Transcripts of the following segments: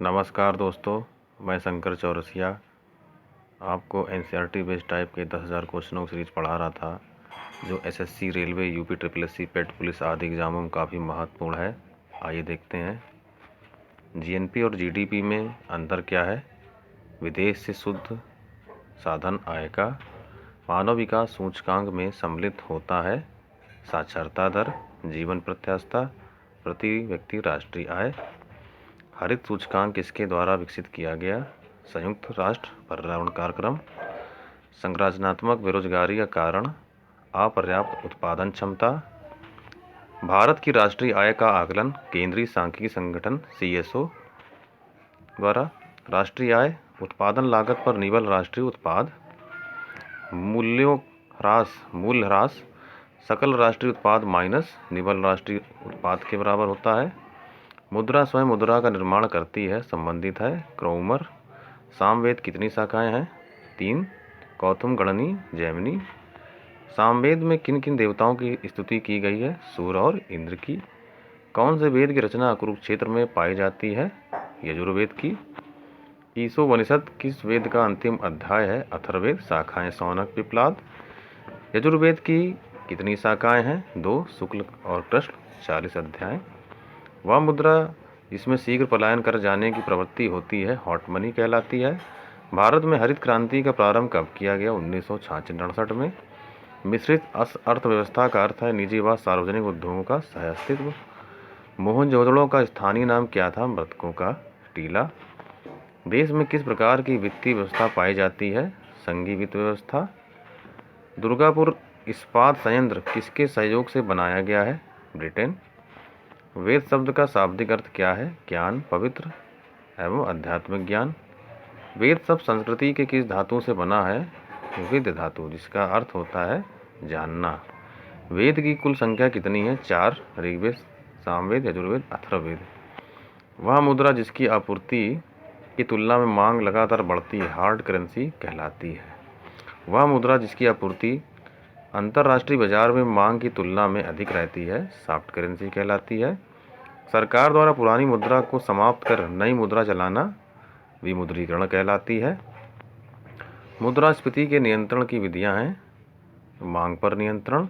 नमस्कार दोस्तों, मैं शंकर चौरसिया आपको एनसीईआरटी बेस्ड टाइप के 10,000 क्वेश्चनों की सीरीज पढ़ा रहा था जो SSC, railway, UP triple SC, PET police आदि एग्जामों में काफ़ी महत्वपूर्ण है। आइए देखते हैं। जीएनपी और जीडीपी में अंतर क्या है, विदेश से शुद्ध साधन आय का मानव विकास सूचकांक में सम्मिलित होता है, साक्षरता दर, जीवन प्रत्याशा, प्रति व्यक्ति राष्ट्रीय आय। हरित सूचकांक किसके द्वारा विकसित किया गया, संयुक्त राष्ट्र पर्यावरण कार्यक्रम। संरचनात्मक बेरोजगारी का कारण अपर्याप्त उत्पादन क्षमता। भारत की राष्ट्रीय आय का आकलन केंद्रीय सांख्यिकी संगठन सीएसओ द्वारा। राष्ट्रीय आय उत्पादन लागत पर निवल राष्ट्रीय उत्पाद। मूल्य ह्रास सकल राष्ट्रीय उत्पाद माइनस निवल राष्ट्रीय उत्पाद के बराबर होता है। मुद्रा स्वयं मुद्रा का निर्माण करती है, संबंधित है क्रौमर। सामवेद कितनी शाखाएं हैं, 3। कौथुम, गणनी, जैमिनी। सामवेद में किन किन देवताओं की स्तुति की गई है, सूर्य और इंद्र की। कौन से वेद की रचना कुरुक्षेत्र में पाई जाती है, यजुर्वेद की। ईशोपनिषद किस वेद का अंतिम अध्याय है, अथर्ववेद। शाखाएं शौनक, पिप्लाद। यजुर्वेद की कितनी शाखाएं हैं, 2। शुक्ल और कृष्ण, 40 अध्याय। वह मुद्रा जिसमें शीघ्र पलायन कर जाने की प्रवृत्ति होती है, हॉट मनी कहलाती है। भारत में हरित क्रांति का प्रारंभ कब किया गया, 1966-67 में। मिश्रित अर्थव्यवस्था का अर्थ है निजी व सार्वजनिक उद्योगों का सहअस्तित्व। मोहनजोदड़ो का स्थानीय नाम क्या था, मृतकों का टीला। देश में किस प्रकार की वित्तीय व्यवस्था पाई जाती है, संघीय वित्त व्यवस्था। दुर्गापुर इस्पात संयंत्र किसके सहयोग से बनाया गया है, ब्रिटेन। वेद शब्द का शाब्दिक अर्थ क्या है, ज्ञान, पवित्र एवं आध्यात्मिक ज्ञान। वेद शब्द संस्कृति के किस धातु से बना है, विद धातु, जिसका अर्थ होता है जानना। वेद की कुल संख्या कितनी है, 4। ऋग्वेद, सामवेद, यजुर्वेद, अथर्ववेद। वह मुद्रा जिसकी आपूर्ति की तुलना में मांग लगातार बढ़ती है, हार्ड करेंसी कहलाती है। वह मुद्रा जिसकी आपूर्ति अंतर्राष्ट्रीय बाजार में मांग की तुलना में अधिक रहती है, सॉफ्ट करेंसी कहलाती है। सरकार द्वारा पुरानी मुद्रा को समाप्त कर नई मुद्रा चलाना विमुद्रीकरण कहलाती है। मुद्रास्फीति के नियंत्रण की विधियां हैं, मांग पर नियंत्रण,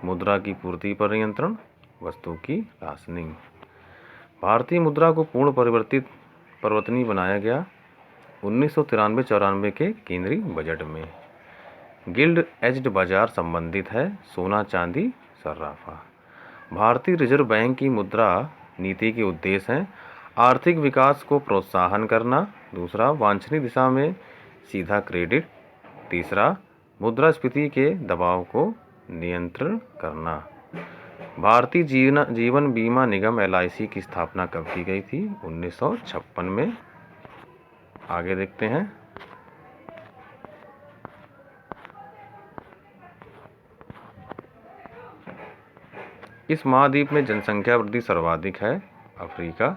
मुद्रा की पूर्ति पर नियंत्रण, वस्तु की राशनिंग। भारतीय मुद्रा को पूर्ण परिवर्तनीय बनाया गया 1993-94 के केंद्रीय बजट में। गिल्ड एज्ड बाजार संबंधित है सोना, चांदी, सर्राफा। भारतीय रिजर्व बैंक की मुद्रा नीति के उद्देश्य हैं आर्थिक विकास को प्रोत्साहन करना, 2. वांछनीय दिशा में सीधा क्रेडिट, 3. मुद्रास्फीति के दबाव को नियंत्रण करना। भारतीय जीवन बीमा निगम LIC की स्थापना कब की गई थी, 1956 में। आगे देखते हैं। इस महाद्वीप में जनसंख्या वृद्धि सर्वाधिक है, अफ्रीका।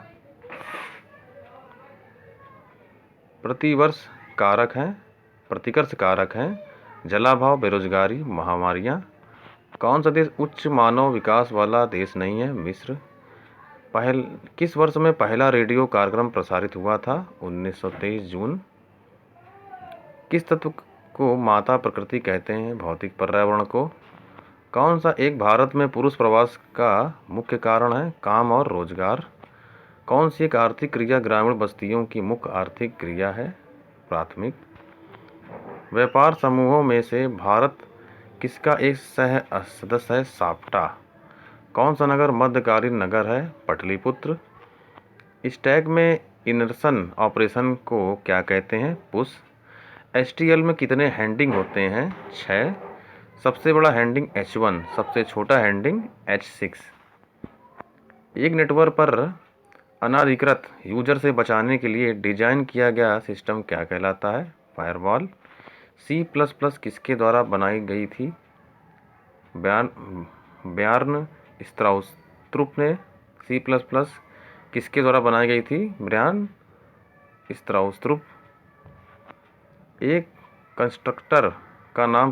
प्रतिवर्ष प्रतिकर्ष कारक हैं जलाभाव, बेरोजगारी, महामारियां। कौन सा देश उच्च मानव विकास वाला देश नहीं है, मिस्र। किस वर्ष में पहला रेडियो कार्यक्रम प्रसारित हुआ था, 1923 जून। किस तत्व को माता प्रकृति कहते हैं, भौतिक पर्यावरण को। कौन सा एक भारत में पुरुष प्रवास का मुख्य कारण है, काम और रोजगार। कौन सी एक आर्थिक क्रिया ग्रामीण बस्तियों की मुख्य आर्थिक क्रिया है, प्राथमिक। व्यापार समूहों में से भारत किसका एक सह सदस्य है, साप्टा। कौन सा नगर मध्यकालीन नगर है, पटलिपुत्र। स्टैक में इनर्सन ऑपरेशन को क्या कहते हैं, पुश। STL में कितने हेडिंग होते हैं, 6। सबसे बड़ा हेडिंग H1, सबसे छोटा हेडिंग H6। एक नेटवर्क पर अनाधिकृत यूजर से बचाने के लिए डिजाइन किया गया सिस्टम क्या कहलाता है, फायरवॉल। C++ किसके द्वारा बनाई गई थी, ब्यार्न स्त्राउstrup ने। C++ किसके द्वारा बनाई गई थी, ब्यार्न स्त्राउstrup। एक कंस्ट्रक्टर का नाम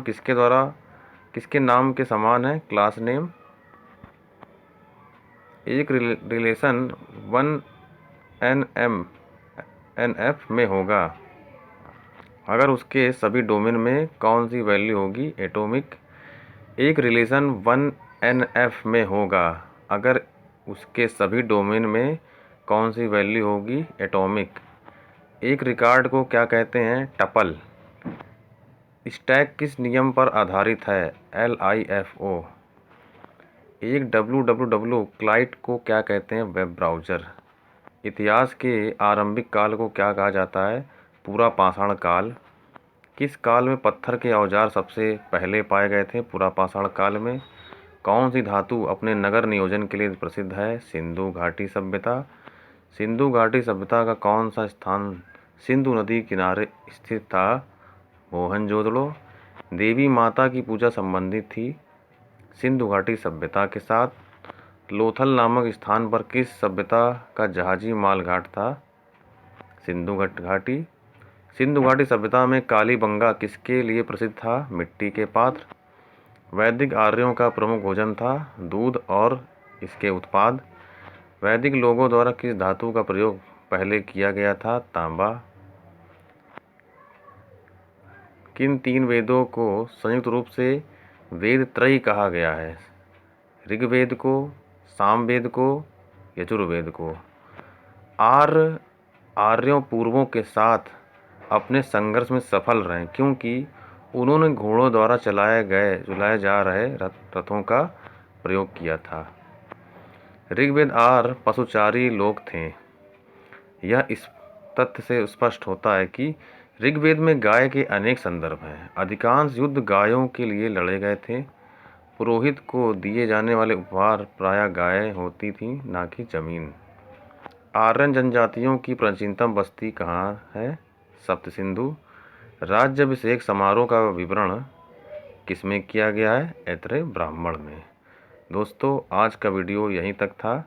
किसके नाम के समान है, क्लास नेम। एक रिलेशन 1NM 1NF में होगा अगर उसके सभी डोमेन में कौन सी वैल्यू होगी एटॉमिक। एक रिलेशन 1NF में होगा अगर उसके सभी डोमेन में कौन सी वैल्यू होगी एटॉमिक। एक रिकॉर्ड को क्या कहते हैं टपल। स्टैक किस नियम पर आधारित है LIFO। एक www क्लाइंट को क्या कहते हैं वेब ब्राउज़र। इतिहास के आरंभिक काल को क्या कहा जाता है पूरा पाषाण काल। किस काल में पत्थर के औजार सबसे पहले पाए गए थे पूरा पाषाण काल में। कौन सी धातु अपने नगर नियोजन के लिए प्रसिद्ध है सिंधु घाटी सभ्यता। सिंधु घाटी सभ्यता का कौन सा स्थान सिंधु नदी किनारे स्थित था मोहनजोदड़ो। देवी माता की पूजा संबंधित थी सिंधु घाटी सभ्यता के साथ। लोथल नामक स्थान पर किस सभ्यता का जहाजी माल घाट था सिंधु घाटी। सिंधु घाटी सभ्यता में कालीबंगा किसके लिए प्रसिद्ध था मिट्टी के पात्र। वैदिक आर्यों का प्रमुख भोजन था दूध और इसके उत्पाद। वैदिक लोगों द्वारा किस धातु का प्रयोग पहले किया गया था तांबा। किन 3 वेदों को संयुक्त रूप से वेद त्रयी कहा गया है ऋग्वेद को सामवेद को यजुर्वेद को। आर्यों पूर्वों के साथ अपने संघर्ष में सफल रहे क्योंकि उन्होंने घोड़ों द्वारा चलाए जा रहे रथों का प्रयोग किया था। ऋग्वेद पशुचारी लोग थे। यह इस तथ्य से स्पष्ट होता है कि ऋग्वेद में गाय के अनेक संदर्भ हैं। अधिकांश युद्ध गायों के लिए लड़े गए थे। पुरोहित को दिए जाने वाले उपहार प्रायः गाय होती थी ना कि जमीन। आर्यन जनजातियों की प्राचीनतम बस्ती कहाँ है सप्त सिंधु। राज्याभिषेक समारोह का विवरण किसमें किया गया है ऐत्रेय ब्राह्मण में। दोस्तों आज का वीडियो यहीं तक था।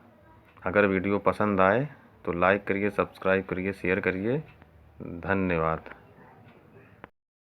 अगर वीडियो पसंद आए तो लाइक करिए सब्सक्राइब करिए शेयर करिए। धन्यवाद।